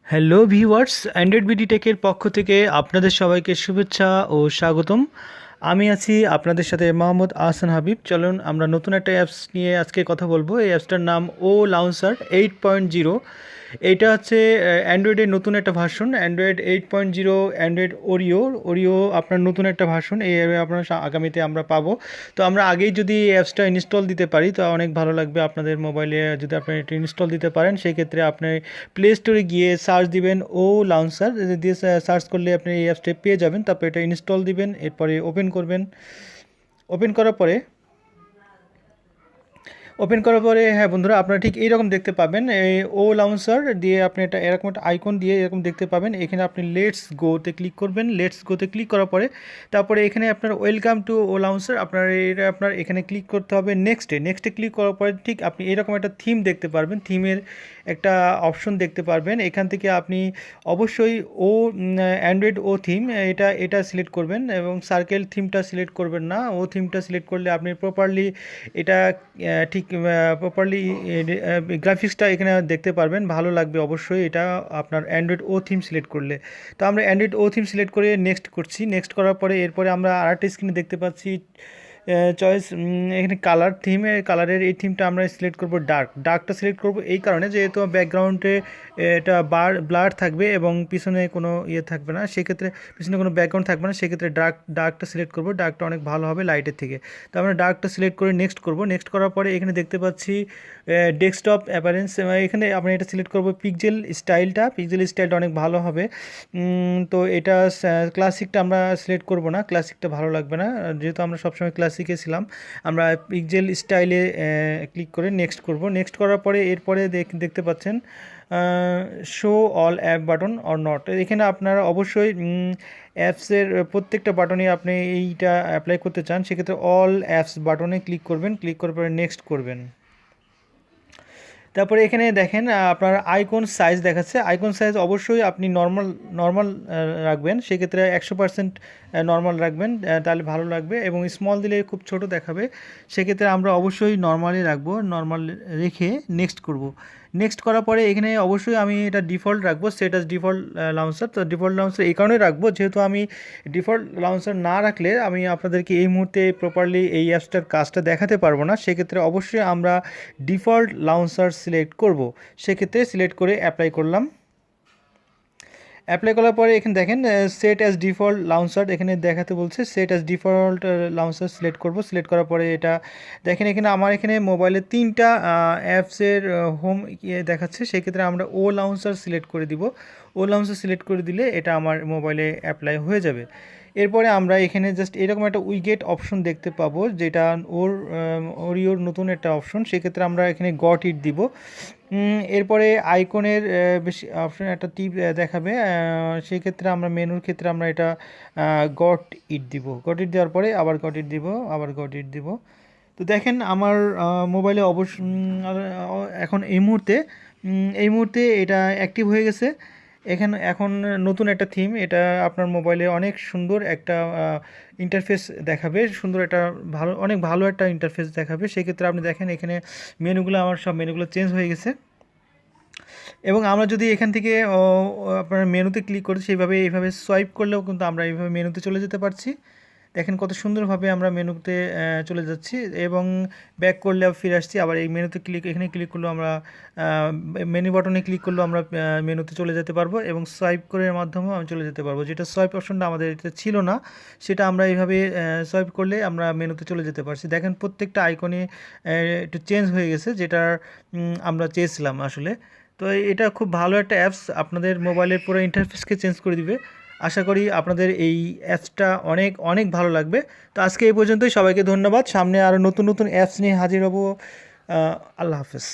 Hello viewers, Android BD টেকের পক্ষ থেকে আপনাদের সবাইকে শুভেচ্ছা ও স্বাগতম। আমি আছি আপনাদের সাথে মোহাম্মদ আহসান হাবিব। চলুন আমরা নতুন একটা অ্যাপস নিয়ে আজকে কথা বলবো। এই অ্যাপসটার নাম ও লাউন্সার 8.0। এইটা হচ্ছে অ্যান্ড্রয়েডের নতুন একটা ভার্সন, অ্যান্ড্রয়েড 8.0, অ্যান্ড্রয়েড ওরিও আপনার নতুন একটা ভার্সন। এই আপনার আগামীতে আমরা পাবো। তো আমরা আগেই যদি এই অ্যাপসটা ইনস্টল দিতে পারি তো অনেক ভালো লাগবে আপনাদের মোবাইলে। যদি আপনি এটা ইনস্টল দিতে পারেন সেই ক্ষেত্রে আপনি প্লে স্টোরে গিয়ে সার্চ দিবেন ও লাউন্সার দিয়ে সার্চ করলে আপনি এই অ্যাপসটা পেয়ে যাবেন। তারপরে এটা ইনস্টল দিবেন, এরপরে ওপেন করবেন। ওপেন করার পরে হ্যাঁ বন্ধুরা, আপনারা ঠিক এইরকম দেখতে পাবেন। এই ও লাউন্সার দিয়ে আপনি এটা এরকম একটা আইকন দিয়ে এরকম দেখতে পাবেন। এখানে আপনি লেটস গোতে ক্লিক করবেন। লেটস গোতে ক্লিক করার পরে তারপরে এখানে আপনার ওয়েলকাম টু ও লাউন্সার আপনার এখানে ক্লিক করতে হবে নেক্সটে ক্লিক করার পরে ঠিক আপনি এরকম একটা থিম দেখতে পারবেন। থিমের একটা অপশন দেখতে পারবেন। এখান থেকে আপনি অবশ্যই অ্যান্ড্রয়েড ও থিম এটা সিলেক্ট করবেন এবং সার্কেল থিমটা সিলেক্ট করবেন না। ও থিমটা সিলেক্ট করলে আপনি প্রপারলি এটা ঠিক প্রপারলি গ্রাফিক্সটা এখানে দেখতে পারবেন। ভালো লাগবে অবশ্যই এটা আপনার অ্যান্ড্রয়েড ও থিম সিলেক্ট করলে। তো আমরা অ্যান্ড্রয়েড ও থিম সিলেক্ট করে নেক্সট করছি। নেক্সট করার পরে এরপরে আমরা আরেকটা স্ক্রিনে দেখতে পাচ্ছি চয়েস। এখানে কালারের এই থিমটা আমরা সিলেক্ট করব ডার্কটা সিলেক্ট করব এই কারণে যেহেতু ব্যাকগ্রাউন্ডে এটা ব্লার থাকবে এবং পিছনে কোনো থাকবে না, সেক্ষেত্রে পিছনে কোনো ব্যাকগ্রাউন্ড থাকবে না, সেক্ষেত্রে ডার্কটা সিলেক্ট করব। ডার্কটা অনেক ভালো হবে লাইটের থেকে। তো আমরা ডার্কটা সিলেক্ট করে নেক্সট করব। নেক্সট করার পরে এখানে দেখতে পাচ্ছি ডেস্কটপ অ্যাপারেন্স। এখানে আমরা এটা সিলেক্ট করব পিক্সেল স্টাইলটা অনেক ভালো হবে। তো এটা ক্লাসিকটা আমরা সিলেক্ট করব না, ক্লাসিকটা ভালো লাগবে না, যেহেতু আমরা সবসময় ক্লাসিকে ছিলাম। আমরা পিক্সেল স্টাইলে ক্লিক করে নেক্সট করব। নেক্সট করার পরে এরপরে দেখতে পাচ্ছেন show all app button or not. এখানে আপনারা অবশ্যই অ্যাপসের প্রত্যেকটা বাটনে আপনি এইটা অ্যাপ্লাই করতে চান, সেক্ষেত্রে অল অ্যাপস বাটনে ক্লিক করবেন। ক্লিক করার পরে নেক্সট করবেন। তারপরে এখানে দেখেন আপনার আইকন সাইজ দেখাচ্ছে। আইকন সাইজ অবশ্যই আপনি নর্মাল রাখবেন, সেক্ষেত্রে 100% নর্মাল রাখবেন, তাহলে ভালো লাগবে। এবং স্মল দিলে খুব ছোট দেখাবে, সেক্ষেত্রে আমরা অবশ্যই নর্মালি রাখবো। নর্মাল রেখে নেক্সট করব। নেক্সট করার পরে এখানে অবশ্যই আমি এটা ডিফল্ট রাখবো, সেট অ্যাজ ডিফল্ট লাউন্সার। তো ডিফল্ট লাউন্সার এই কারণে রাখবো যেহেতু আমি ডিফল্ট লাউন্সার না রাখলে আমি আপনাদেরকে এই মুহূর্তে প্রপারলি এই অ্যাপসটার কাজটা দেখাতে পারবো না। সেক্ষেত্রে অবশ্যই আমরা ডিফল্ট লাউন্সার সিলেক্ট করব। সেক্ষেত্রে সিলেক্ট করে অ্যাপ্লাই করলাম। অ্যাপ্লাই করার পরে এখানে দেখেন সেট অ্যাজ ডিফল্ট লাউন্সার এখানে দেখাতে বলছে। সেট অ্যাজ ডিফল্ট লাউন্সার সিলেক্ট করব। সিলেক্ট করার পরে এটা দেখেন এখানে আমার এখানে মোবাইলে 3টা অ্যাপসের হোম দেখাচ্ছে, সেক্ষেত্রে আমরা ও লাউন্সার সিলেক্ট করে দিব। ও লাউন্সার সিলেক্ট করে দিলে এটা আমার মোবাইলে অ্যাপ্লাই হয়ে যাবে। এরপরে আমরা এখানে জাস্ট এরকম একটা উইগেট অপশন দেখতে পাবো, যেটা ওরিওর নতুন একটা অপশন। সেক্ষেত্রে আমরা এখানে গট ইট দিব। এরপরে আইকনের বেশি অপশন একটা টিপ দেখাবে, সেই ক্ষেত্রে আমরা মেনুর ক্ষেত্রে আমরা এটা গট ইট দিব। গট ইট দেওয়ার পরে আবার গট ইট দিব, আবার গট ইট দিব। তো দেখেন আমার মোবাইলে এখন এই মুহূর্তে এটা অ্যাক্টিভ হয়ে গেছে। এখন নতুন একটা থিম, এটা আপনার মোবাইলে অনেক সুন্দর একটা ইন্টারফেস দেখাবে, সুন্দর একটা অনেক ভালো একটা ইন্টারফেস দেখাবে। সেক্ষেত্রে আপনি দেখেন এখানে আমার সব মেনুগুলো চেঞ্জ হয়ে গেছে। এবং আমরা যদি এখান থেকে আপনার মেনুতে ক্লিক করি এইভাবে সোয়াইপ করলেও কিন্তু আমরা এইভাবে মেনুতে চলে যেতে পারছি। দেখেন কত সুন্দরভাবে আমরা মেনুতে চলে যাচ্ছি এবং ব্যাক করলে ফিরে আসছি। আবার এই মেনুতে এখানে ক্লিক করলেও আমরা মেনু বাটনে ক্লিক করলেও আমরা মেনুতে চলে যেতে পারবো এবং সোয়াইপ করার মাধ্যমেও আমি চলে যেতে পারবো। যেটা সোয়াইপ অপশনটা আমাদের এটা ছিল না, সেটা আমরা এইভাবে সোয়াইপ করলে আমরা মেনুতে চলে যেতে পারছি। দেখেন প্রত্যেকটা আইকনে একটু চেঞ্জ হয়ে গেছে, যেটা আমরা চেয়েছিলাম আসলে। তো এটা খুব ভালো একটা অ্যাপস, আপনাদের মোবাইলের পুরো ইন্টারফেসকে চেঞ্জ করে দিবে। আশা করি আপনাদের এই অ্যাপসটা অনেক অনেক ভালো লাগবে। তো আজকে এই পর্যন্তই, সবাইকে ধন্যবাদ। সামনে আরও নতুন নতুন অ্যাপস নিয়ে হাজির হব। আল্লাহ হাফেজ।